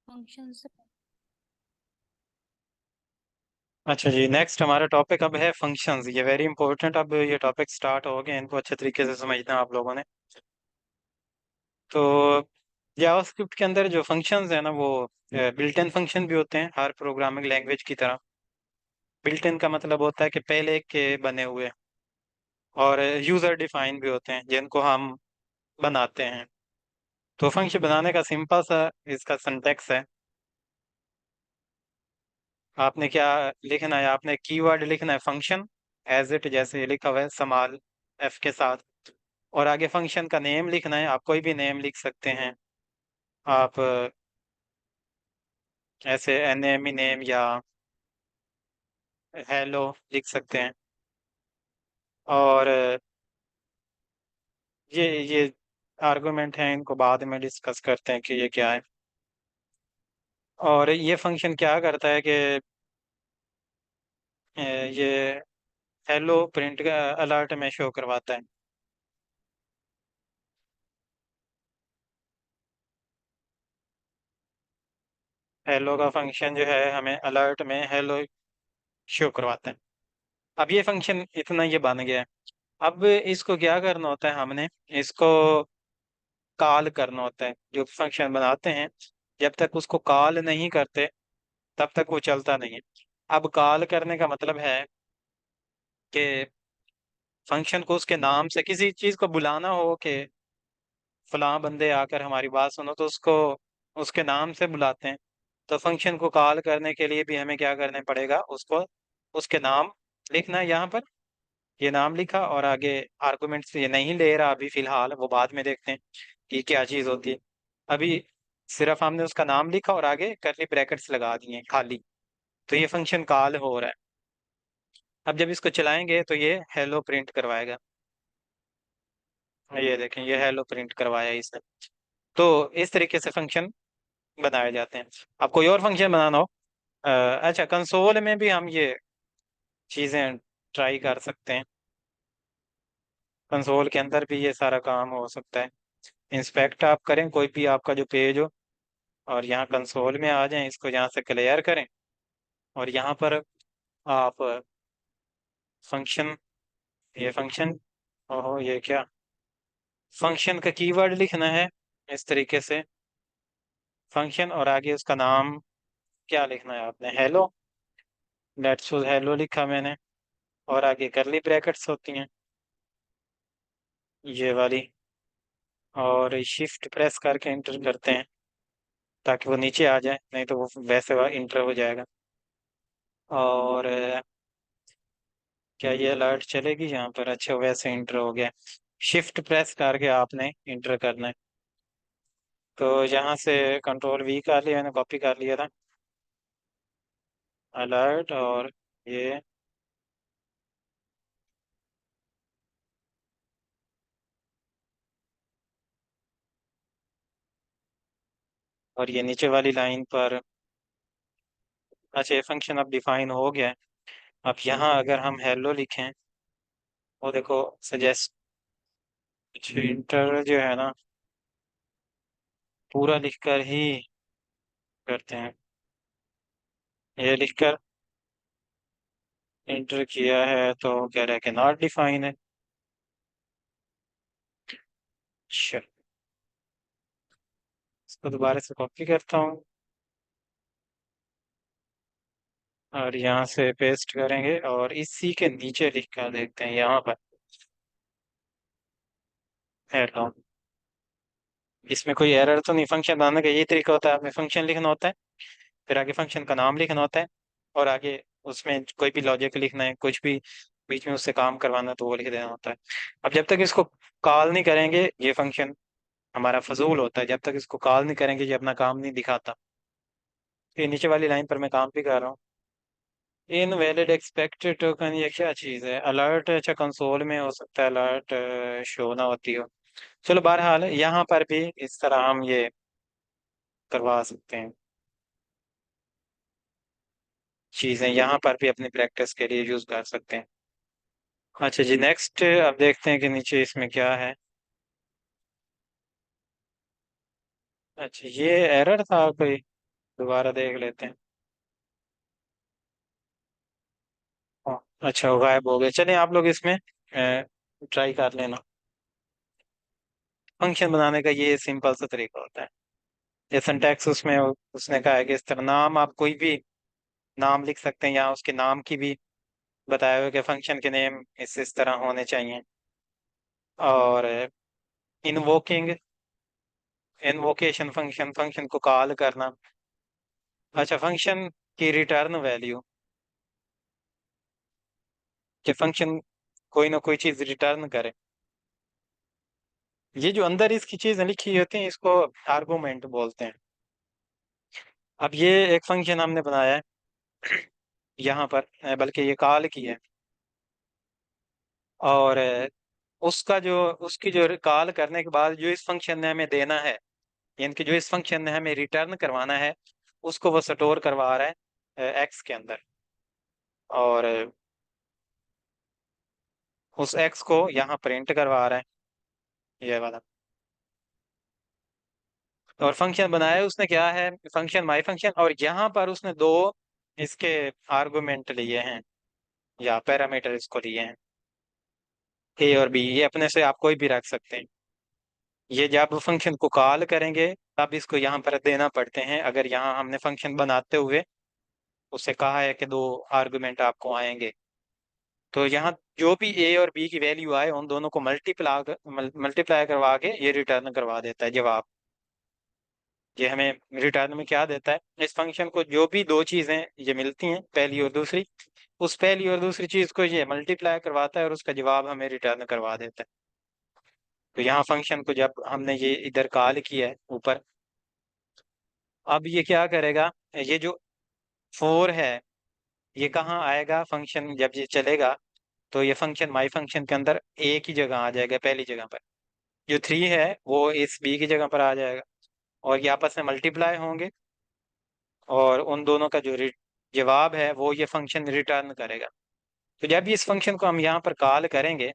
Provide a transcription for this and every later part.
Function से। अच्छा जी, next हमारा टॉपिक अब है फंक्शंस। ये वेरी इंपॉर्टेंट। अब ये टॉपिक स्टार्ट हो गए, इनको अच्छे तरीके से समझना है आप लोगों ने। तो जावास्क्रिप्ट के अंदर जो फंक्शंस है ना, वो बिल्ट इन फंक्शन भी होते हैं हर प्रोग्रामिंग लैंग्वेज की तरह। बिल्ट इन का मतलब होता है कि पहले के बने हुए, और यूजर डिफाइन भी होते हैं जिनको हम बनाते हैं। तो फंक्शन बनाने का सिंपल सा इसका सिंटैक्स है। आपने क्या लिखना है? आपने कीवर्ड लिखना है फंक्शन, एज इट, जैसे ये लिखा हुआ है स्मॉल एफ के साथ। और आगे फंक्शन का नेम लिखना है। आप कोई भी नेम लिख सकते हैं। आप ऐसे एनएमई नेम या हेलो लिख सकते हैं। और ये आर्गुमेंट हैं, इनको बाद में डिस्कस करते हैं कि ये क्या है। और ये फंक्शन क्या करता है कि ये हेलो प्रिंट का अलर्ट में शो करवाता है। हेलो का फंक्शन जो है हमें अलर्ट में हेलो शो करवाता है। अब ये फंक्शन इतना ये बन गया है। अब इसको क्या करना होता है? हमने इसको कॉल करना होता है। जो फंक्शन बनाते हैं, जब तक उसको कॉल नहीं करते तब तक वो चलता नहीं है। अब कॉल करने का मतलब है कि फंक्शन को उसके नाम से किसी चीज को बुलाना हो कि फलां बंदे आकर हमारी बात सुनो, तो उसको उसके नाम से बुलाते हैं। तो फंक्शन को कॉल करने के लिए भी हमें क्या करना पड़ेगा? उसको उसके नाम लिखना है यहाँ पर। ये नाम लिखा और आगे आर्गुमेंट्स ये नहीं ले रहा अभी फिलहाल, वो बाद में देखते हैं कि क्या चीज होती है। अभी सिर्फ हमने उसका नाम लिखा और आगे करली ब्रैकेट्स लगा दिए खाली। तो ये फंक्शन कॉल हो रहा है। अब जब इसको चलाएंगे तो ये हेलो प्रिंट करवाएगा। ये देखें, ये हेलो प्रिंट करवाया इसने। तो इस तरीके से फंक्शन बनाए जाते हैं। अब कोई और फंक्शन बनाना हो, अच्छा, कंसोल में भी हम ये चीजें ट्राई कर सकते हैं। कंसोल के अंदर भी ये सारा काम हो सकता है। इंस्पेक्ट आप करें कोई भी आपका जो पेज हो, और यहाँ कंसोल में आ जाएं, इसको यहाँ से क्लियर करें। और यहाँ पर आप फंक्शन, ये फंक्शन, ओहो ये क्या, फंक्शन का कीवर्ड लिखना है इस तरीके से। फंक्शन और आगे उसका नाम क्या लिखना है आपने? हेलो। लेट्स सपोज हेलो लिखा मैंने, और आगे करली ब्रैकेट्स होती हैं ये वाली। और शिफ्ट प्रेस करके इंटर करते हैं ताकि वो नीचे आ जाए, नहीं तो वो वैसे वह इंटर हो जाएगा। और क्या ये अलर्ट चलेगी यहाँ पर? अच्छा, वैसे इंटर हो गया। शिफ्ट प्रेस करके आपने इंटर करना है। तो यहाँ से कंट्रोल वी कर लिया, मैंने कॉपी कर लिया था अलर्ट। और ये नीचे वाली लाइन पर, अच्छा ये फंक्शन अब डिफाइन हो गया है। अब यहाँ अगर हम हेलो लिखें, वो देखो सजेस्ट, इंटर जो है ना, पूरा लिखकर ही करते हैं। ये लिखकर इंटर किया है तो कह रहा है कि नॉट डिफाइन है। अच्छा, इसको दोबारा से कॉपी करता हूँ और यहाँ से पेस्ट करेंगे, और इसी के नीचे लिख कर देखते हैं यहाँ पर हेलो। इसमें कोई एरर तो नहीं? फंक्शन बनाने का यही तरीका होता है, आपने फंक्शन लिखना होता है, फिर आगे फंक्शन का नाम लिखना होता है, और आगे उसमें कोई भी लॉजिक लिखना है, कुछ भी बीच में उससे काम करवाना है तो वो लिख देना होता है। अब जब तक इसको कॉल नहीं करेंगे ये फंक्शन हमारा फजूल होता है। जब तक इसको कॉल नहीं करेंगे ये अपना काम नहीं दिखाता। ये नीचे वाली लाइन पर मैं काम भी कर रहा हूँ। इनवैलिड एक्सपेक्टेड टोकन, ये क्या चीज़ है? अलर्ट, अच्छा कंसोल में हो सकता है अलर्ट शो ना होती हो। चलो बहरहाल यहाँ पर भी इस तरह हम ये करवा सकते हैं। चीज़ें यहाँ पर भी अपनी प्रैक्टिस के लिए यूज़ कर सकते हैं। अच्छा जी, नेक्स्ट अब देखते हैं कि नीचे इसमें क्या है। अच्छा, ये एरर था कोई? दोबारा देख लेते हैं। हाँ, अच्छा वो गायब हो गए। चलिए आप लोग इसमें ट्राई कर लेना। फंक्शन बनाने का ये सिंपल सा तरीका होता है। ये सिंटैक्स उसमें उसने कहा है कि इस तरह नाम आप कोई भी नाम लिख सकते हैं, या उसके नाम की भी बताया हुआ कि फंक्शन के नेम इस तरह होने चाहिए। और इन्वोकिंग, इन्वोकेशन फंक्शन, फंक्शन को कॉल करना। अच्छा, फंक्शन की रिटर्न वैल्यू, कि फंक्शन कोई ना कोई चीज रिटर्न करे। ये जो अंदर इसकी चीजें लिखी होती हैं इसको आर्गुमेंट बोलते हैं। अब ये एक फंक्शन हमने बनाया है यहाँ पर, बल्कि ये कॉल की है। और उसका जो उसकी जो कॉल करने के बाद जो इस फंक्शन ने हमें देना है, यानी कि जो इस फंक्शन ने हमें रिटर्न करवाना है, उसको वो स्टोर करवा रहा है एक्स के अंदर। और उस एक्स को यहाँ प्रिंट करवा रहा है, ये वाला। और फंक्शन बनाया उसने क्या है, फंक्शन माई फंक्शन, और यहाँ पर उसने दो इसके आर्गुमेंट लिए हैं, या पैरामीटर इसको लिए हैं, ए और बी। ये अपने से आप कोई भी रख सकते हैं। ये जब फंक्शन को कॉल करेंगे तब इसको यहाँ पर देना पड़ते हैं। अगर यहाँ हमने फंक्शन बनाते हुए उससे कहा है कि दो आर्गुमेंट आपको आएंगे, तो यहाँ जो भी ए और बी की वैल्यू आए उन दोनों को मल्टीप्लाई करवा के ये रिटर्न करवा देता है जवाब। ये हमें रिटर्न में क्या देता है, इस फंक्शन को जो भी दो चीजें ये मिलती हैं, पहली और दूसरी, उस पहली और दूसरी चीज को ये मल्टीप्लाई करवाता है और उसका जवाब हमें रिटर्न करवा देता है। तो यहाँ फंक्शन को जब हमने ये इधर कॉल किया है ऊपर, अब ये क्या करेगा, ये जो फोर है ये कहाँ आएगा, फंक्शन जब ये चलेगा तो ये फंक्शन माई फंक्शन के अंदर ए की जगह आ जाएगा, पहली जगह पर। जो थ्री है वो इस बी की जगह पर आ जाएगा, और ये आपस में मल्टीप्लाई होंगे, और उन दोनों का जो जवाब है वो ये फंक्शन रिटर्न करेगा। तो जब भी इस फंक्शन को हम यहाँ पर कॉल करेंगे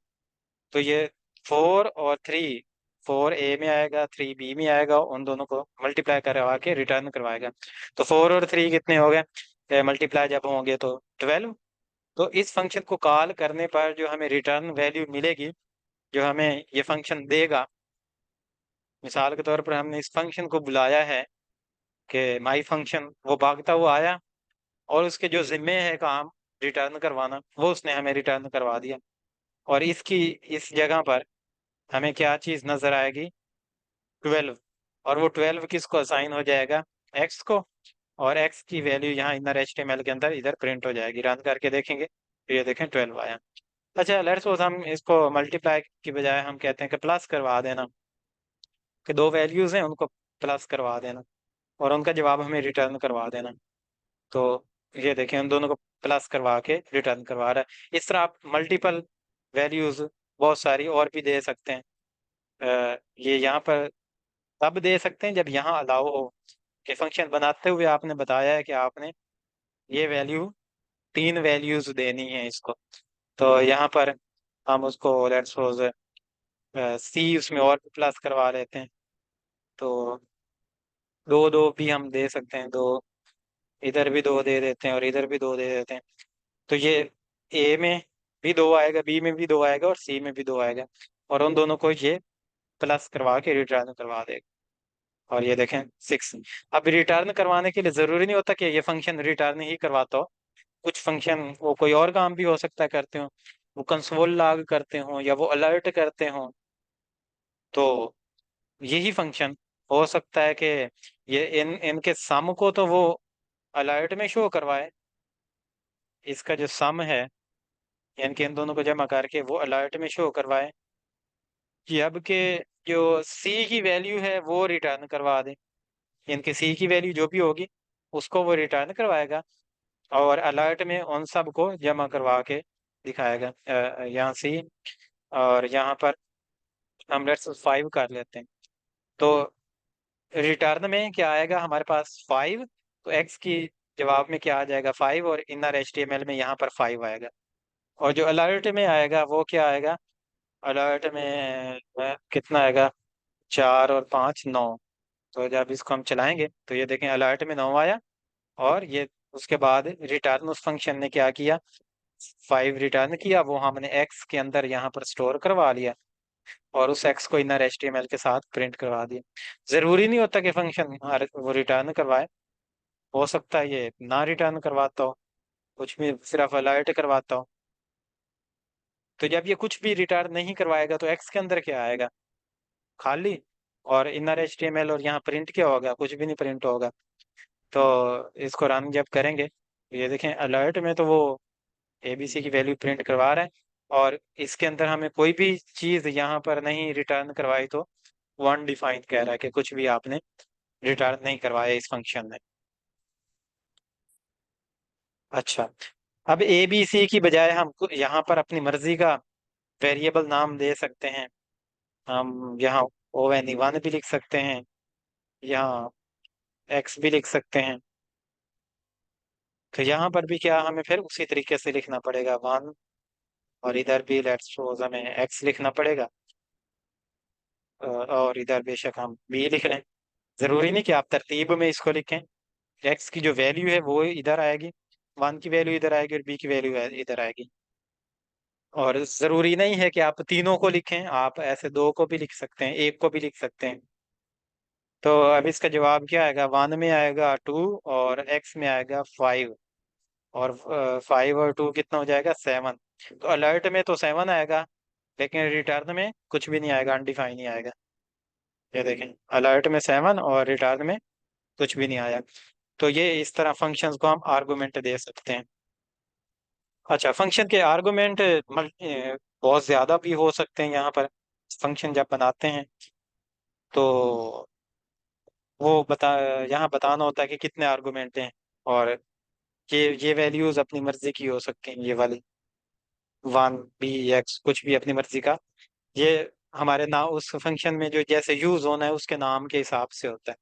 तो ये फोर और थ्री, फोर ए में आएगा, थ्री बी में आएगा, उन दोनों को मल्टीप्लाई करवा के रिटर्न करवाएगा। तो फोर और थ्री कितने हो गए, मल्टीप्लाई जब होंगे तो 12। तो इस फंक्शन को कॉल करने पर जो हमें रिटर्न वैल्यू मिलेगी, जो हमें ये फंक्शन देगा, मिसाल के तौर पर हमने इस फंक्शन को बुलाया है कि माई फंक्शन, वो भागता हुआ आया और उसके जो जिम्मे है काम रिटर्न करवाना, वो उसने हमें रिटर्न करवा दिया। और इसकी इस जगह पर हमें क्या चीज नजर आएगी, 12। और वो 12 किसको असाइन हो जाएगा, एक्स को। और एक्स की वैल्यू यहाँ इनर HTML के अंदर इधर प्रिंट हो जाएगी। रन करके देखेंगे तो ये देखें 12 आया। अच्छा, लेट्स सपोज हम इसको मल्टीप्लाई की बजाय हम कहते हैं कि प्लस करवा देना, कि दो वैल्यूज हैं उनको प्लस करवा देना और उनका जवाब हमें रिटर्न करवा देना। तो ये देखें उन दोनों को प्लस करवा के रिटर्न करवा रहा है। इस तरह आप मल्टीपल वैल्यूज बहुत सारी और भी दे सकते हैं। ये यहाँ पर तब दे सकते हैं जब यहाँ अलाउ हो, कि फंक्शन बनाते हुए आपने बताया है कि आपने ये वैल्यू, तीन वैल्यूज देनी है इसको। तो यहाँ पर हम उसको लेट्स सपोज सी उसमें और प्लस करवा लेते हैं। तो दो दो भी हम दे सकते हैं, दो इधर भी दो दे देते हैं और इधर भी दो दे देते हैं। तो ये ए में भी दो आएगा, बी में भी दो आएगा और सी में भी दो आएगा, और उन दोनों को ये प्लस करवा के रिटर्न करवा देगा। और ये देखें 6। अब रिटर्न करवाने के लिए जरूरी नहीं होता कि ये फंक्शन रिटर्न ही करवाता हो। कुछ फंक्शन वो कोई और काम भी हो सकता है करते हो, वो कंसोल लॉग करते हो या वो अलर्ट करते हो। तो यही फंक्शन हो सकता है कि ये इनके सम को तो वो अलर्ट में शो करवाए, इसका जो सम है यानी कि इन दोनों को जमा करके वो अलर्ट में शो करवाए, कि अब के जो सी की वैल्यू है वो रिटर्न करवा दे। यानी कि सी की वैल्यू जो भी होगी उसको वो रिटर्न करवाएगा, और अलर्ट में उन सब को जमा करवा के दिखाएगा। यहाँ सी, और यहाँ पर हम लेट्स 5 कर लेते हैं। तो रिटर्न में क्या आएगा हमारे पास 5, तो एक्स की जवाब में क्या आ जाएगा 5, और इनर HTML में यहाँ पर 5 आएगा। और जो अलर्ट में आएगा वो क्या आएगा, अलर्ट में कितना आएगा, 4 और 5 9। तो जब इसको हम चलाएंगे तो ये देखें अलर्ट में 9 आया, और ये उसके बाद रिटर्न उस फंक्शन ने क्या किया, 5 रिटर्न किया, वो हमने एक्स के अंदर यहाँ पर स्टोर करवा लिया, और उस एक्स को इनर HTML के साथ प्रिंट करवा दिया। जरूरी नहीं होता कि फंक्शन वो रिटर्न करवाए, हो सकता है ये ना रिटर्न करवाता हो, कुछ भी सिर्फ अलर्ट करवाता हो। तो जब ये कुछ भी रिटर्न नहीं करवाएगा तो एक्स के अंदर क्या आएगा, खाली, और इनर HTML, और यहाँ प्रिंट क्या होगा, कुछ भी नहीं प्रिंट होगा। तो इसको रन जब करेंगे तो ये देखें अलर्ट में तो वो ABC की वैल्यू प्रिंट करवा रहा है, और इसके अंदर हमें कोई भी चीज यहाँ पर नहीं रिटर्न करवाई, तो वन डिफाइंड कह रहा है कि कुछ भी आपने रिटर्न नहीं करवाया इस फंक्शन में। अच्छा, अब ABC की बजाय हम यहाँ पर अपनी मर्जी का वेरिएबल नाम दे सकते हैं। हम यहाँ ONE1 भी लिख सकते हैं, यहाँ X भी लिख सकते हैं। तो यहाँ पर भी क्या हमें फिर उसी तरीके से लिखना पड़ेगा 1, और इधर भी लेट्स सपोज हमें X लिखना पड़ेगा, और इधर बेशक हम B लिख रहे हैं। जरूरी नहीं कि आप तरतीब में इसको लिखें, X की जो वैल्यू है वो इधर आएगी, 1 की वैल्यू इधर आएगी, और B की वैल्यू इधर आएगी। और जरूरी नहीं है कि आप तीनों को लिखें, आप ऐसे दो को भी लिख सकते हैं, एक को भी लिख सकते हैं। तो अब इसका जवाब क्या आएगा, 1 में आएगा 2, और X में आएगा 5, और 5 और 2 कितना हो जाएगा, 7। तो अलर्ट में तो 7 आएगा, लेकिन रिटर्न में कुछ भी नहीं आएगा, अनडिफाइन ही आएगा। ये देखें अलर्ट में 7 और रिटर्न में कुछ भी नहीं आया। तो ये इस तरह फंक्शंस को हम आर्गुमेंट दे सकते हैं। अच्छा, फंक्शन के आर्गुमेंट बहुत ज्यादा भी हो सकते हैं। यहाँ पर फंक्शन जब बनाते हैं तो वो यहाँ बताना होता है कि कितने आर्गुमेंट हैं, और ये वैल्यूज अपनी मर्जी की हो सकती हैं, ये वाली 1 B X कुछ भी अपनी मर्जी का। ये हमारे ना उस फंक्शन में जो जैसे यूज होना है उसके नाम के हिसाब से होता है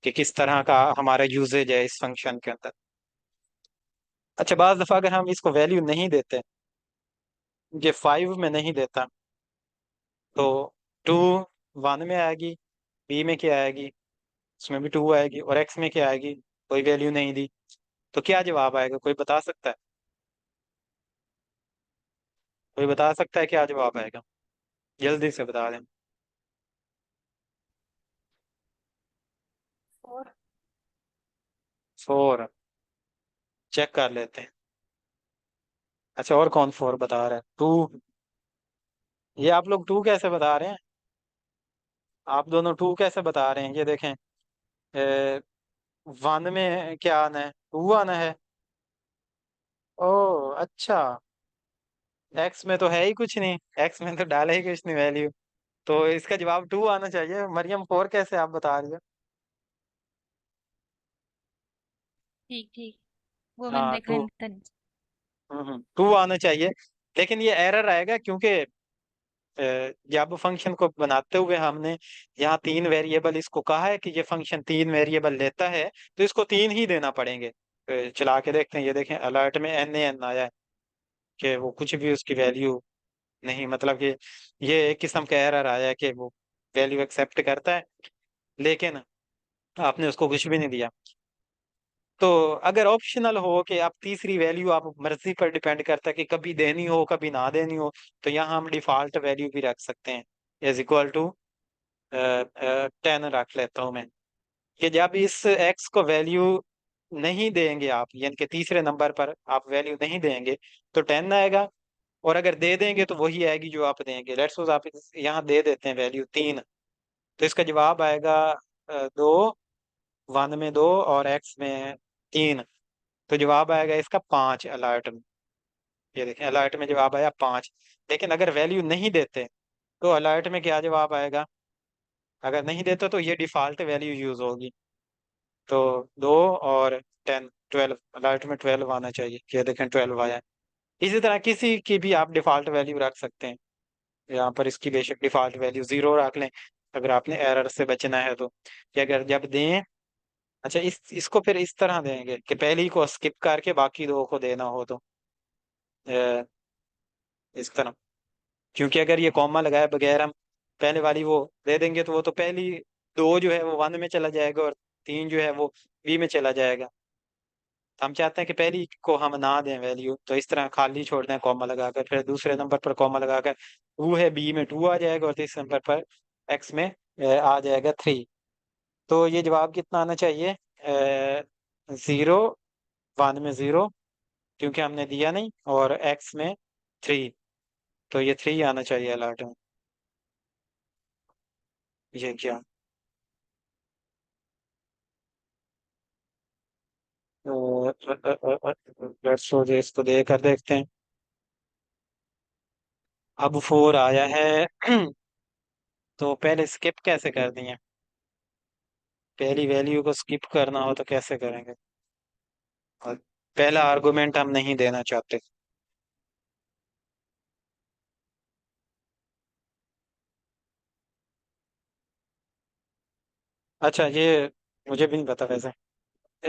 कि किस तरह का हमारा यूजेज है इस फंक्शन के अंदर। अच्छा, बाज दफा अगर हम इसको वैल्यू नहीं देते, ये 5 में नहीं देता, तो 2 1 में आएगी, B में क्या आएगी, उसमें भी 2 आएगी, और X में क्या आएगी, कोई वैल्यू नहीं दी। तो क्या जवाब आएगा, कोई बता सकता है, कोई बता सकता है क्या जवाब आएगा, जल्दी से बता दें। और 4, चेक कर लेते हैं। अच्छा, और कौन 4 बता रहा है, 2, ये आप लोग 2 कैसे बता रहे हैं, आप दोनों 2 कैसे बता रहे हैं, ये देखें 1 में क्या आना है, 2 आना है। ओ अच्छा, X में तो है ही कुछ नहीं, X में तो डाला ही कुछ नहीं वैल्यू, तो इसका जवाब 2 आना चाहिए। मरियम 4 कैसे आप बता रही हो। ठीक ठीक, वो मैंने हाँ देखा 2, नहीं। 2 आना चाहिए, लेकिन ये एरर आएगा क्योंकि जब फंक्शन को बनाते हुए हमने यहाँ 3 वेरिएबल इसको कहा है कि ये फंक्शन 3 वेरिएबल लेता है, तो इसको 3 ही देना पड़ेंगे। चला के देखते हैं, ये देखें अलर्ट में NaN आया है कि वो कुछ भी उसकी वैल्यू नहीं, मतलब कि ये एक किस्म का एरर आया है कि वो वैल्यू एक्सेप्ट करता है, लेकिन आपने उसको कुछ भी नहीं दिया। तो अगर ऑप्शनल हो कि आप तीसरी वैल्यू आप मर्जी पर डिपेंड करता है कि कभी देनी हो कभी ना देनी हो, तो यहाँ हम डिफॉल्ट वैल्यू भी रख सकते हैं, इज इक्वल टू 10 रख लेता हूँ मैं, कि जब इस एक्स को वैल्यू नहीं देंगे आप, यानी कि तीसरे नंबर पर आप वैल्यू नहीं देंगे, तो 10 आएगा, और अगर दे देंगे तो वही आएगी जो आप देंगे। लेट्स सपोज आप यहाँ दे देते हैं वैल्यू 3, तो इसका जवाब आएगा 2, 1 में 2 और X में 3, तो जवाब आएगा इसका 5 अलर्ट में। ये देखें अलर्ट में जवाब आया 5, लेकिन अगर वैल्यू नहीं देते तो अलर्ट में क्या जवाब आएगा, अगर नहीं देते तो ये डिफॉल्ट वैल्यू यूज होगी। तो 2 और 10, 12, अलर्ट में 12 आना चाहिए, ये देखें 12 आया है। इसी तरह किसी की भी आप डिफॉल्ट वैल्यू रख सकते हैं, यहाँ पर इसकी बेशक डिफॉल्ट वैल्यू 0 रख लें अगर आपने एरर से बचना है तो, कि अगर जब दें। अच्छा, इसको फिर इस तरह देंगे कि पहली को स्किप करके बाकी दो को देना हो तो इस तरह, क्योंकि अगर ये कॉमा लगाए बगैर हम पहले वाली वो दे देंगे तो वो तो पहली दो जो है वो वन में चला जाएगा और तीन जो है वो बी में चला जाएगा। तो हम चाहते हैं कि पहली को हम ना दें वैल्यू, तो इस तरह खाली छोड़ दें कॉमा लगाकर, फिर दूसरे नंबर पर कॉमा लगाकर टू है बी में टू आ जाएगा और तीसरे नंबर पर एक्स में आ जाएगा थ्री। तो ये जवाब कितना आना चाहिए? जीरो, वन में जीरो क्योंकि हमने दिया नहीं, और एक्स में थ्री, तो ये थ्री आना चाहिए अलर्ट में। ये क्या, लेट्स सो इसको दे कर देखते हैं। अब फोर आया है। तो पहले स्किप कैसे कर दिए? पहली वैल्यू को स्किप करना हो तो कैसे करेंगे? और पहला आर्गुमेंट हम नहीं देना चाहते। अच्छा, ये मुझे भी नहीं पता वैसे।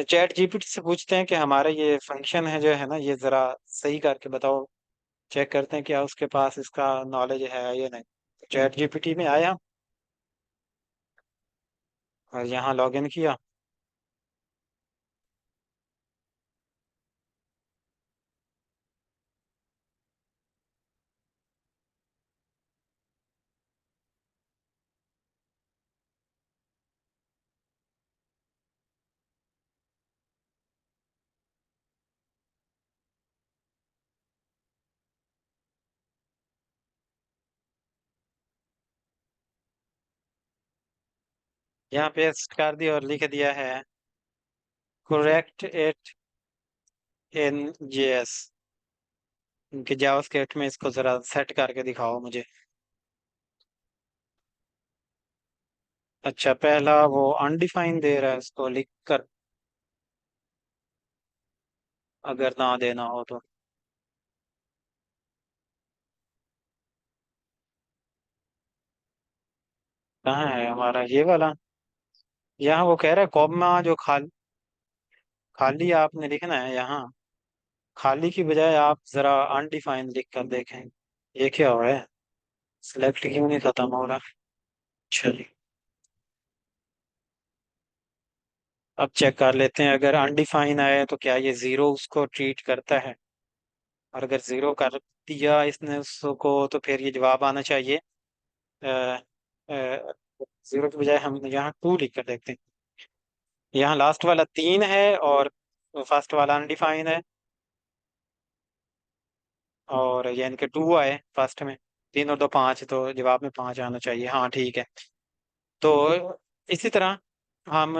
चैट जीपीटी से पूछते हैं कि हमारा ये फंक्शन है जो है ना, ये जरा सही करके बताओ। चेक करते हैं क्या उसके पास इसका नॉलेज है या नहीं। चैट जीपीटी में आया और यहाँ लॉगिन किया। यहाँ पेस्ट कर दिया और लिख दिया है करेक्ट इट इन जेएस। कि जावास्क्रिप्ट में इसको जरा सेट करके दिखाओ मुझे। अच्छा, पहला वो अनडिफाइन दे रहा है, इसको लिख कर अगर ना देना हो तो। कहाँ है हमारा ये वाला? यहाँ वो कह रहा है कॉमा जो खाली आपने लिखना है यहाँ। खाली की बजाय आप जरा अनडिफाइंड लिख कर देखें। ये क्या हो रहा है? सिलेक्ट क्यों नहीं खत्म हो रहा? चलिए, अब चेक कर लेते हैं अगर अनडिफाइन आए तो क्या ये जीरो उसको ट्रीट करता है। और अगर जीरो कर दिया इसने उसको तो फिर ये जवाब आना चाहिए। जीरो की बजाय हम यहाँ टू लिख कर देखते हैं। यहाँ लास्ट वाला तीन है और फर्स्ट वाला अनडिफाइन है, और यानी कि टू आए फर्स्ट में। तीन और दो पाँच, तो जवाब में पाँच आना चाहिए। हाँ ठीक है। तो इसी तरह हम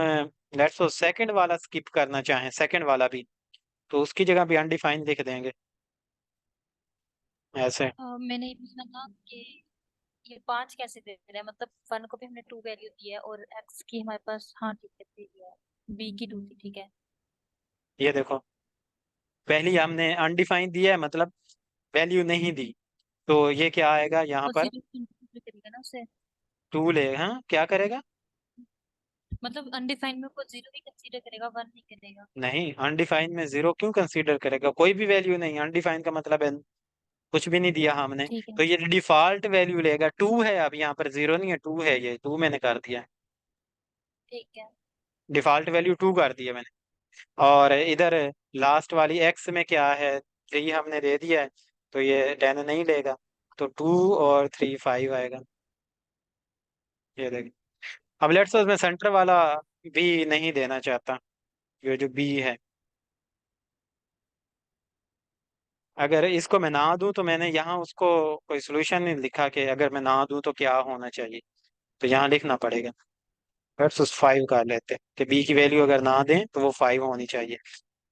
लेट्स सो सेकंड वाला स्किप करना चाहें, सेकंड वाला भी, तो उसकी जगह भी अनडिफाइंड लिख देंगे ऐसे। मैंने ये पूछना था कि ये पांच कैसे दे रहे हैं, मतलब वन को भी हमने टू वैल्यू दी है और एक्स की हमारे पास, हाँ ठीक है दे दिया है, बी की टू थी, ठीक है। ये देखो, पहली हमने अनडिफाइंड दिया है मतलब वैल्यू नहीं दी, तो ये क्या आएगा यहाँ तो पर? जीरो करेगा ना उससे। टू ले, हाँ क्या करेगा? मतलब अनडिफाइंड में को जीरो ही कंसीडर करेगा, वन नहीं करेगा। नहीं, अनडिफाइंड में जीरो क्यों कंसीडर करेगा? कोई भी वैल्यू नहीं, अनडिफाइंड का मतलब है कुछ भी नहीं दिया हमने। ठीक है। तो ये डिफॉल्ट वैल्यू लेगा, टू है, अब यहाँ पर जीरो नहीं है, टू है, ये टू मैंने कर दिया। ठीक है। डिफॉल्ट वैल्यू टू कर दिया मैंने। और इधर लास्ट वाली एक्स में क्या है? थ्री हमने दे दिया है, तो ये टेन नहीं लेगा। तो टू और थ्री फाइव आएगा। ये देख, अब लेट्स सपोज मैं सेंटर वाला भी नहीं देना चाहता, ये जो बी है। अगर इसको मैं ना दूं तो मैंने यहाँ उसको कोई सोल्यूशन नहीं लिखा कि अगर मैं ना दूं तो क्या होना चाहिए। तो यहाँ लिखना पड़ेगा। लेट्स उस फाइव कर लेते हैं कि बी की वैल्यू अगर ना दें तो वो फाइव होनी चाहिए।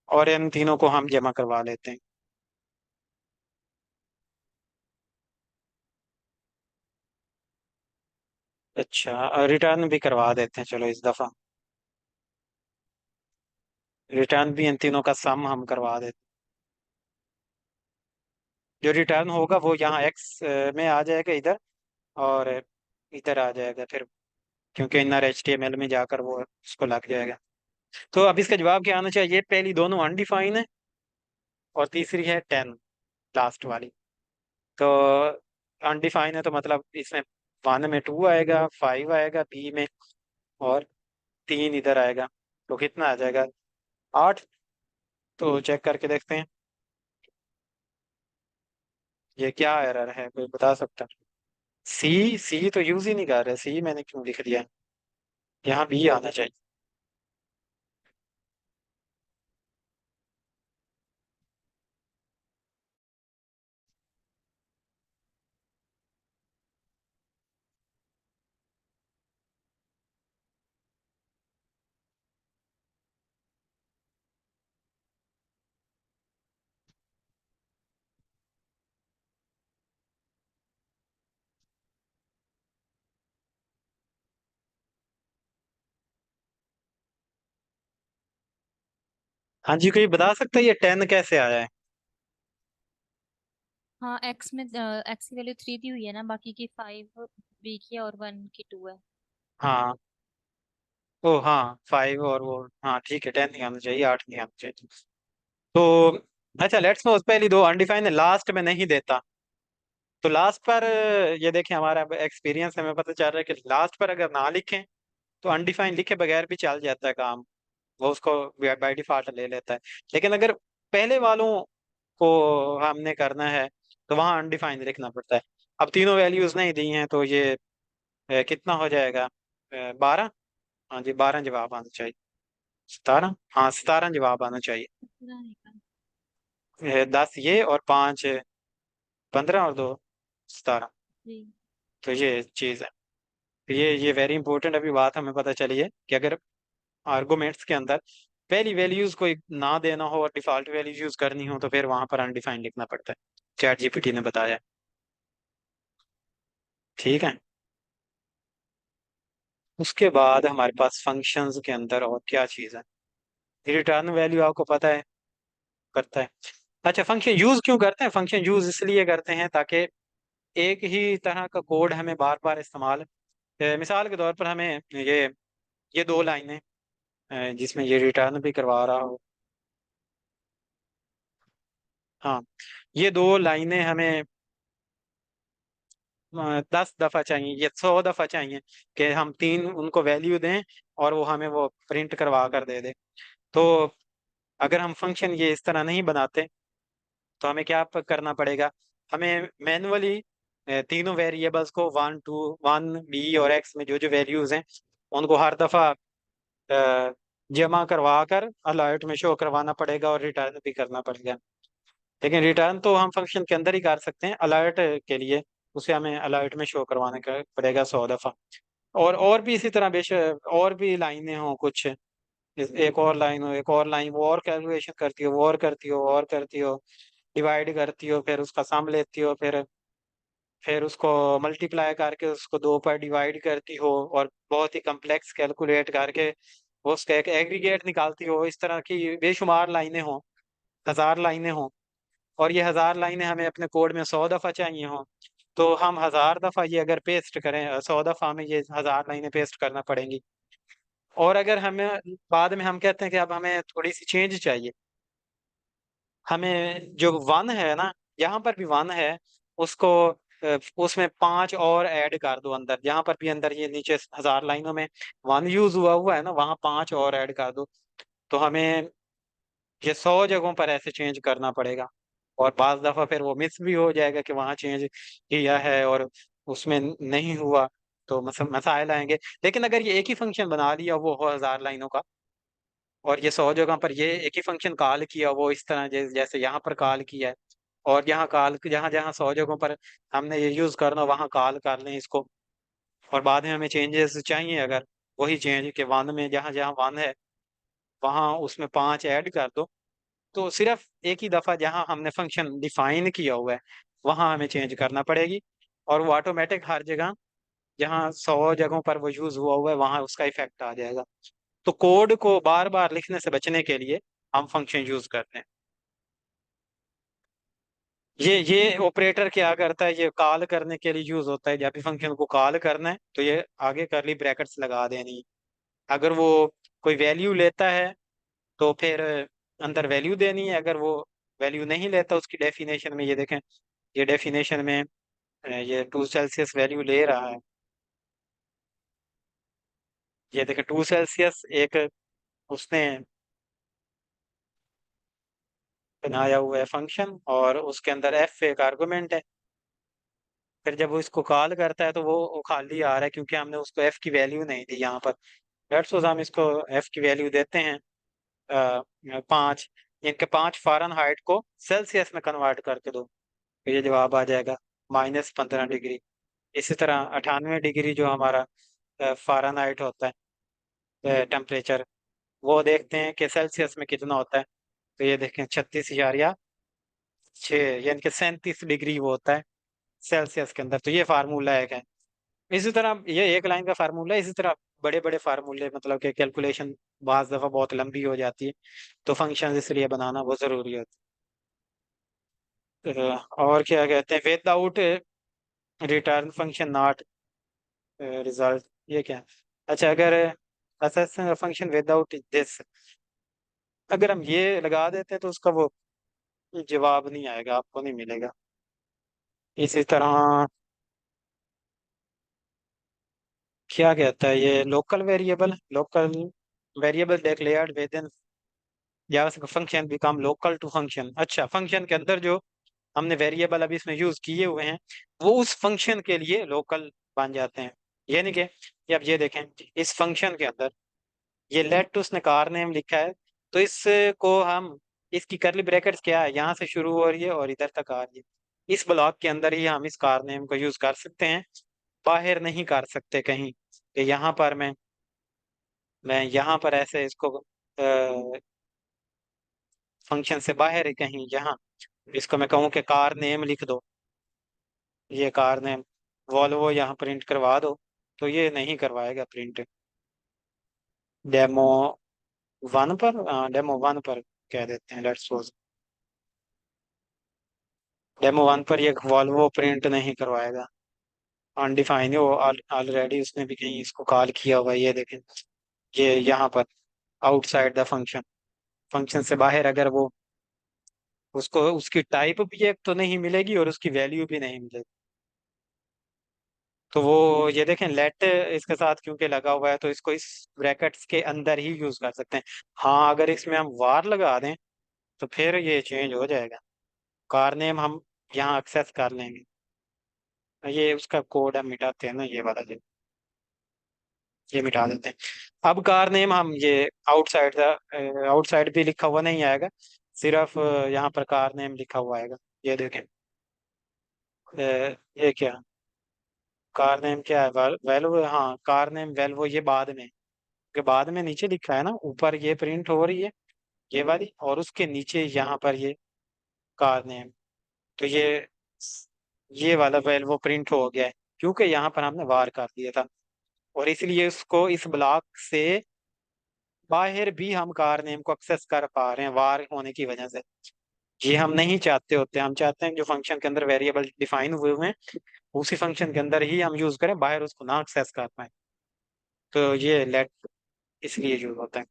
और इन तीनों को हम जमा करवा लेते हैं। अच्छा, रिटर्न भी करवा देते हैं चलो इस दफा। रिटर्न भी इन तीनों का सम हम करवा देते हैं। जो रिटर्न होगा वो यहाँ एक्स में आ जाएगा इधर, और इधर आ जाएगा फिर, क्योंकि इनर HTML में जाकर वो उसको लग जाएगा। तो अब इसका जवाब क्या आना चाहिए? पहली दोनों अनडिफाइन है और तीसरी है टेन, लास्ट वाली। तो अनडिफाइन है तो मतलब इसमें वन में टू आएगा, फाइव आएगा बी में, और 3 इधर आएगा, तो कितना आ जाएगा? 8। तो चेक करके देखते हैं। ये क्या एरर है, कोई बता सकता है? सी सी तो यूज ही नहीं कर रहे, सी मैंने क्यों लिख दिया? यहाँ बी आना चाहिए। हाँ जी, कोई बता सकता है ये 10 कैसे आया है? हाँ, एक्स में एक्स की वैल्यू 3 दी हुई है ना, बाकी की 5 बी की है और 1 की 2 है। हाँ। ओ हाँ, 5 और वो, हाँ ठीक है, 10 नहीं आना चाहिए, 8 नहीं आना चाहिए। तो अच्छा, लेट्स सपोज पहली दो अनडिफाइंड लास्ट में नहीं देता, तो लास्ट पर ये देखें, हमारा एक्सपीरियंस हमें पता चल रहा है कि लास्ट पर अगर ना लिखें तो अनडिफाइंड लिखे बगैर भी चल जाता है काम, वो उसको बाय डिफॉल्ट ले लेता है। लेकिन अगर पहले वालों को हमने करना है तो वहाँ अनडिफाइंड लिखना पड़ता है। अब तीनों वैल्यूज नहीं दी हैं, तो ये कितना हो जाएगा? 12। हाँ जी, 12 जवाब आना चाहिए। 17, हाँ 17 जवाब आना चाहिए। इतना नहीं का। 10 ये और 5, 15 और 2, 17। जी। तो ये चीज़ है। तो ये वेरी इंपॉर्टेंट अभी बात हमें पता चली है कि अगर आर्गुमेंट्स के अंदर पहली वैल्यूज को ना देना हो और डिफॉल्ट वैल्यूज यूज करनी हो, तो फिर वहां पर अनडिफाइंड लिखना पड़ता है। चैट जीपीटी ने बताया। ठीक है। उसके बाद हमारे पास फंक्शंस के अंदर और क्या चीज़ है? रिटर्न वैल्यू आपको पता है, करता है। अच्छा, फंक्शन यूज क्यों करते हैं? फंक्शन यूज इसलिए करते हैं ताकि एक ही तरह का कोड हमें बार बार इस्तेमाल, मिसाल के तौर पर हमें ये दो लाइनें जिसमें ये रिटर्न भी करवा रहा हो। हाँ, ये दो लाइनें हमें 10 दफा चाहिए या 100 दफा चाहिए कि हम तीन उनको वैल्यू दें और वो हमें वो प्रिंट करवा कर दे दे। तो अगर हम फंक्शन ये इस तरह नहीं बनाते तो हमें क्या करना पड़ेगा? हमें मैनुअली तीनों वेरिएबल्स को 1 2 1 बी और एक्स में जो जो वैल्यूज हैं उनको हर दफा जमा करवा कर अलर्ट में शो करवाना पड़ेगा और रिटर्न भी करना पड़ेगा। लेकिन रिटर्न तो हम फंक्शन के अंदर ही कर सकते हैं, अलर्ट के लिए उसे हमें अलर्ट में शो करवाने का पड़ेगा 100 दफा। और भी इसी तरह बेशक और भी लाइनें हों कुछ, एक और लाइन हो, एक और लाइन, वो और कैलकुलेशन करती हो, वो और करती हो, और करती हो, डिवाइड करती हो, फिर उसका सम लेती हो, फिर उसको मल्टीप्लाई करके उसको दो पर डिवाइड करती हो, और बहुत ही कम्प्लेक्स कैलकुलेट करके वो उसका एक एग्रीगेट निकालती हो। इस तरह की बेशुमार लाइनें हों, 1000 लाइनें हों, और ये 1000 लाइनें हमें अपने कोड में 100 दफा चाहिए हों, तो हम 1000 दफा ये अगर पेस्ट करें, 100 दफा हमें ये 1000 लाइनें पेस्ट करना पड़ेंगी। और अगर हमें बाद में हम कहते हैं कि अब हमें थोड़ी सी चेंज चाहिए, हमें जो 1 है ना, यहाँ पर भी 1 है, उसको उसमें 5 और ऐड कर दो अंदर, जहाँ पर भी अंदर ये नीचे 1000 लाइनों में 1 यूज हुआ हुआ है ना, वहाँ 5 और ऐड कर दो। तो हमें ये 100 जगहों पर ऐसे चेंज करना पड़ेगा। और बाज दफा फिर वो मिस भी हो जाएगा कि वहाँ चेंज किया है और उसमें नहीं हुआ, तो मसाइल आएंगे। लेकिन अगर ये एक ही फंक्शन बना लिया वो हो 1000 लाइनों का, और ये 100 जगह पर ये एक ही फंक्शन कॉल किया, वो इस तरह जैसे यहाँ पर कॉल किया है, और यहाँ कॉल जहाँ जहाँ 100 जगहों पर हमने ये यूज करना वहाँ कॉल कर लें इसको, और बाद में हमें चेंजेस चाहिए, अगर वही चेंज के 1 में जहाँ जहाँ 1 है वहाँ उसमें 5 ऐड कर दो, तो सिर्फ एक ही दफा जहां हमने फंक्शन डिफाइन किया हुआ है वहां हमें चेंज करना पड़ेगी, और वो ऑटोमेटिक हर जगह जहां 100 जगहों पर वो यूज हुआ हुआ है वहां उसका इफेक्ट आ जाएगा। तो कोड को बार बार लिखने से बचने के लिए हम फंक्शन यूज करते हैं। ये ऑपरेटर क्या करता है, ये कॉल करने के लिए यूज होता है। जब भी फंक्शन को कॉल करना है तो ये आगे करली ब्रैकेट्स लगा देनी है। अगर वो कोई वैल्यू लेता है तो फिर अंदर वैल्यू देनी है, अगर वो वैल्यू नहीं लेता उसकी डेफिनेशन में, ये देखें, ये डेफिनेशन में ये 2 सेल्सियस वैल्यू ले रहा है, ये देखें 2 सेल्सियस एक उसने बनाया हुआ है फंक्शन, और उसके अंदर एफ एक आर्गुमेंट है। फिर जब वो इसको कॉल करता है तो वो खाली आ रहा है, क्योंकि हमने उसको एफ की वैल्यू नहीं दी यहाँ पर। लेट्स सपोज हम इसको एफ की वैल्यू देते हैं 5। इनके 5 फ़ारेनहाइट को सेल्सियस में कन्वर्ट करके दो, तो ये जवाब आ जाएगा -15 डिग्री। इसी तरह 98 डिग्री जो हमारा फ़ारेनहाइट होता है टेम्परेचर, वो देखते हैं कि सेल्सियस में कितना होता है। तो ये देखें 36,006, यानी कि 37 डिग्री वो होता है सेल्सियस के अंदर। तो ये फार्मूला एक है। इसी तरह ये एक लाइन का फार्मूला है। इसी तरह बड़े बड़े फार्मूले, मतलब कि कैलकुलेशन बाज दफ़ा बहुत लंबी हो जाती है, तो फंक्शन इसलिए बनाना बहुत ज़रूरी होता है। और क्या कहते हैं, without return function not result, ये क्या है? अच्छा, अगर असेसिंग फंक्शन विदाउट दिस, अगर हम ये लगा देते हैं तो उसका वो जवाब नहीं आएगा, आपको नहीं मिलेगा। इसी तरह क्या कहता है ये, local variable declared within Java function become local to function. अच्छा, फंक्शन के अंदर जो हमने वेरिएबल अभी इसमें यूज किए हुए हैं, वो उस फंक्शन के लिए लोकल बन जाते हैं। यानी कि ये अब ये देखें, इस फंक्शन के अंदर ये लेट उसने कार नेम लिखा है, तो इसको हम, इसकी करली ब्रैकेट्स क्या है, यहाँ से शुरू हो रही है और इधर तक आ रही है। इस ब्लॉक के अंदर ही हम इस कार नेम को यूज कर सकते हैं, बाहर नहीं कर सकते कहीं। कि यहाँ पर मैं यहाँ पर ऐसे इसको फंक्शन से बाहर है कहीं, यहाँ इसको मैं कहूँ कि कार नेम लिख दो, ये कार नेम वॉल्वो यहाँ प्रिंट करवा दो, तो ये नहीं करवाएगा प्रिंट। डेमो डेमो 1 पर कह देते हैं, लेट्स सपोज डेमो 1 पर ये वॉल्वो प्रिंट नहीं करवाएगा, अनडिफाइन है वो। ऑलरेडी उसने भी कहीं इसको कॉल किया हुआ है, ये देखें, ये यहाँ पर आउटसाइड द फंक्शन, फंक्शन से बाहर अगर वो, उसको उसकी टाइप भी एक तो नहीं मिलेगी और उसकी वैल्यू भी नहीं मिलेगी। तो वो ये देखें, लेट इसके साथ क्योंकि लगा हुआ है, तो इसको इस ब्रैकेट्स के अंदर ही यूज कर सकते हैं। हाँ, अगर इसमें हम वार लगा दें तो फिर ये चेंज हो जाएगा, कार नेम हम यहाँ एक्सेस कर लेंगे। ये उसका कोड हम मिटाते हैं ना, ये वाला जो, ये मिटा देते हैं। अब कार नेम हम ये आउटसाइड आउटसाइड भी लिखा हुआ नहीं आएगा, सिर्फ यहाँ पर कार नेम लिखा हुआ आएगा। ये देखें, ये क्या, कार नेम क्या है, वेल्वो, हाँ कार नेम वेल्वो, ये बाद में, के बाद में नीचे लिखा है ना, ऊपर ये प्रिंट हो रही है ये वाली, और उसके नीचे यहाँ पर ये कार नेम। तो ये वाला वेल्वो प्रिंट हो गया है, क्योंकि यहाँ पर हमने वार कर दिया था, और इसलिए उसको इस ब्लॉक से बाहर भी हम कार नेम को एक्सेस कर पा रहे हैं वार होने की वजह से। ये हम नहीं चाहते होते, हम चाहते हैं कि जो फंक्शन के अंदर वेरिएबल डिफाइन हुए हैं उसी फंक्शन के अंदर ही हम यूज करें, बाहर उसको ना एक्सेस कर पाए। तो ये लेट इसलिए यूज होता है।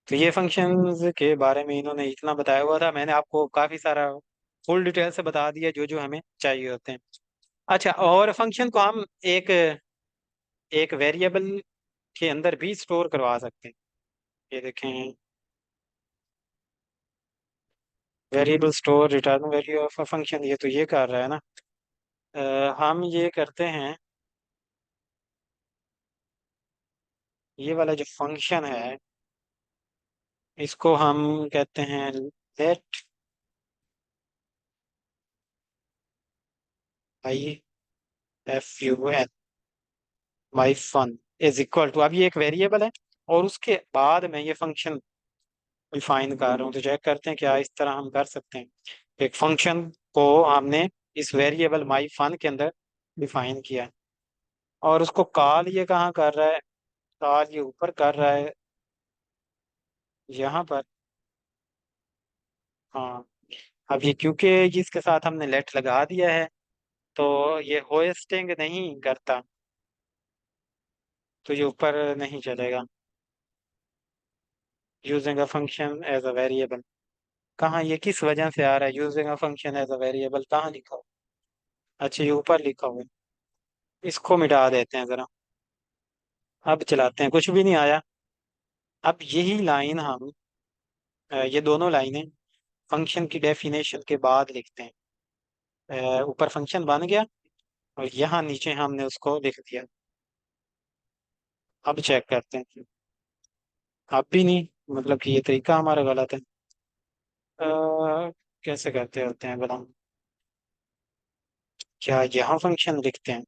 तो ये फंक्शंस के बारे में इन्होंने इतना बताया हुआ था, मैंने आपको काफी सारा फुल डिटेल से बता दिया जो जो हमें चाहिए होते हैं। अच्छा, और फंक्शन को हम एक एक वेरिएबल के अंदर भी स्टोर करवा सकते हैं। ये देखें, variable store return value of a function, ये तो ये कर रहा है ना। हम ये करते हैं, ये वाला जो फंक्शन है इसको हम कहते हैं let I F U N my fun is equal to, अब ये एक वेरिएबल है और उसके बाद मैं ये फंक्शन डिफाइन कर रहा हूँ। तो चेक करते हैं क्या इस तरह हम कर सकते हैं। एक फंक्शन को हमने इस वेरिएबल माई फन के अंदर डिफाइन किया, और उसको कॉल ये कहाँ कर रहा है, कॉल ये ऊपर कर रहा है यहाँ पर। हाँ, अब ये क्योंकि इसके साथ हमने लेट लगा दिया है, तो ये होस्टिंग नहीं करता, तो ये ऊपर नहीं चलेगा। Using a function as a variable, कहाँ ये किस वजह से आ रहा है, using a function as a variable कहाँ लिखा हुआ? अच्छा, ये ऊपर लिखा हुआ है। इसको मिटा देते हैं जरा। अब चलाते हैं, कुछ भी नहीं आया। अब यही लाइन हम ये दोनों लाइनें फंक्शन की डेफिनेशन के बाद लिखते हैं। ऊपर फंक्शन बन गया और यहाँ नीचे हमने उसको लिख दिया। अब चेक करते हैं। अब भी नहीं, मतलब कि ये तरीका हमारा गलत है। कैसे करते होते हैं बताओ। क्या यहाँ फंक्शन लिखते हैं?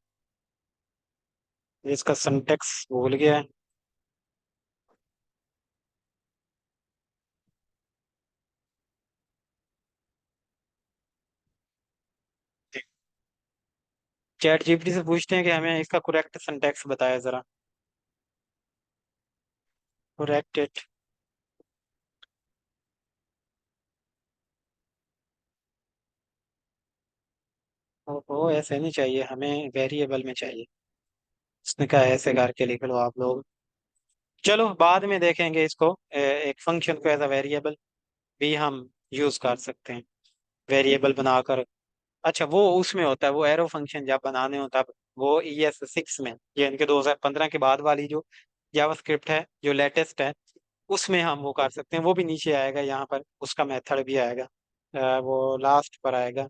इसका सिंटेक्स भूल गया है। चैट जीपीटी से पूछते हैं कि हमें इसका करेक्ट सिंटेक्स बताया जरा। Correct it. ओ ऐसे नहीं चाहिए, हमें वेरिएबल में चाहिए। उसने कहा ऐसे करके लिख लो आप लोग। चलो बाद में देखेंगे इसको। एक फंक्शन को एज अ वेरिएबल भी हम यूज कर सकते हैं, वेरिएबल बनाकर। अच्छा वो उसमें होता है, वो एरो फंक्शन जब बनाने हो तब। वो ES6 में, ये इनके 2015 के बाद वाली जो जावास्क्रिप्ट है, जो लेटेस्ट है, उसमें हम वो कर सकते हैं। वो भी नीचे आएगा यहाँ पर, उसका मेथड भी आएगा। वो लास्ट पर आएगा।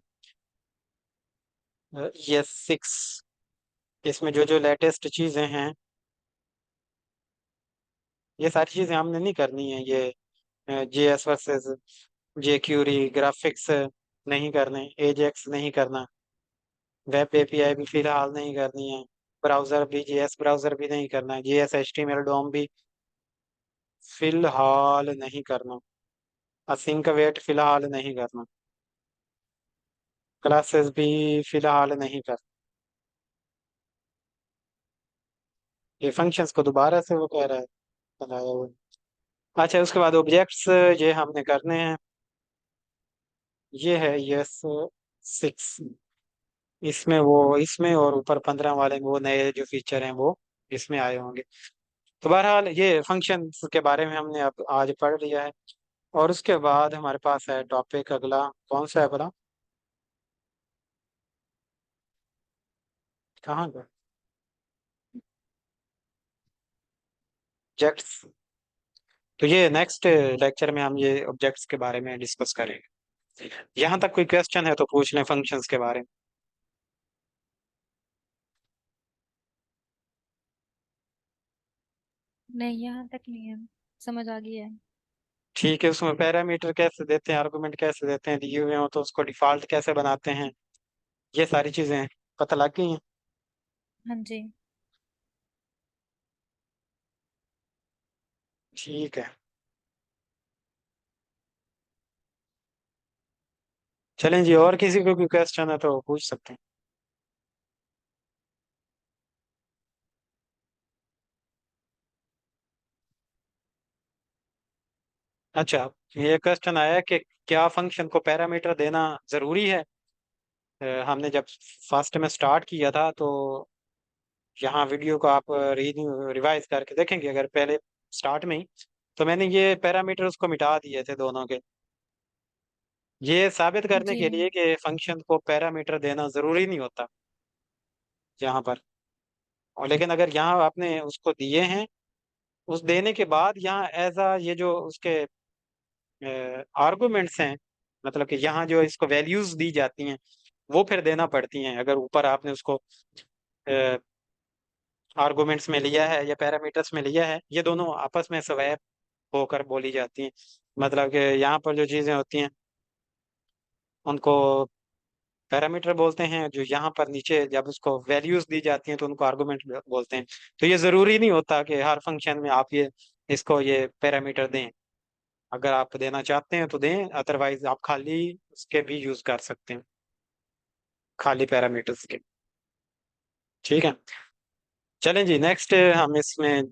ES6, इसमें जो जो लेटेस्ट चीजें हैं, ये सारी चीजें हमने नहीं करनी है। ये JS वर्सेस jQuery ग्राफिक्स नहीं करने, एजेक्स नहीं करना, वेब API भी फिलहाल नहीं करनी है, ब्राउजर भी JS ब्राउजर भी नहीं करना है, JS HTML डोम भी फिलहाल नहीं करना, असिंक वेट फिलहाल नहीं करना, क्लासेस भी फिलहाल नहीं करना। ये फंक्शंस को दोबारा से वो कह रहा है बनाया हुआ। अच्छा उसके बाद ऑब्जेक्ट्स ये हमने करने हैं। ये है ES6। इसमें वो, इसमें और ऊपर 15 वाले में वो नए जो फीचर हैं वो इसमें आए होंगे। तो बहरहाल ये फंक्शंस के बारे में हमने अब आज पढ़ लिया है। और उसके बाद हमारे पास है टॉपिक अगला, कौन सा है बड़ा? कहाँ का? ऑब्जेक्ट्स। तो ये नेक्स्ट लेक्चर में हम ये ऑब्जेक्ट्स के बारे में डिस्कस करेंगे। यहाँ तक कोई क्वेश्चन है तो पूछ लें फंक्शंस के बारे में। नहीं, यहाँ तक नहीं है, समझ आ गई है। ठीक है, उसमें पैरामीटर कैसे देते हैं, आर्गुमेंट कैसे देते हैं, दिए हुए हो तो उसको डिफॉल्ट कैसे बनाते हैं, ये सारी चीजें पता लग गई हैं। हाँ जी। ठीक है, चलें जी। और किसी को भी क्वेश्चन है तो पूछ सकते हैं। अच्छा, ये क्वेश्चन आया कि क्या फंक्शन को पैरामीटर देना जरूरी है? हमने जब फर्स्ट में स्टार्ट किया था तो यहाँ वीडियो को आप रिवाइज करके देखेंगे अगर पहले स्टार्ट में ही, तो मैंने ये पैरामीटर उसको मिटा दिए थे दोनों के, ये साबित करने जी। के लिए कि फंक्शन को पैरामीटर देना जरूरी नहीं होता यहाँ पर। और लेकिन अगर यहाँ आपने उसको दिए हैं, उस देने के बाद यहाँ एज अ ये जो उसके आर्गुमेंट्स हैं, मतलब कि यहाँ जो इसको वैल्यूज दी जाती हैं वो फिर देना पड़ती हैं। अगर ऊपर आपने उसको आर्गुमेंट्स में लिया है या पैरामीटर्स में लिया है, ये दोनों आपस में स्वैप होकर बोली जाती हैं। मतलब कि यहाँ पर जो चीजें होती हैं उनको पैरामीटर बोलते हैं, जो यहाँ पर नीचे जब उसको वैल्यूज दी जाती हैं तो उनको आर्गुमेंट बोलते हैं। तो ये जरूरी नहीं होता कि हर फंक्शन में आप ये इसको ये पैरामीटर दें। अगर आप देना चाहते हैं तो दें, अदरवाइज आप खाली उसके भी यूज कर सकते हैं, खाली पैरामीटर्स के। ठीक है, चलें जी। नेक्स्ट हम इसमें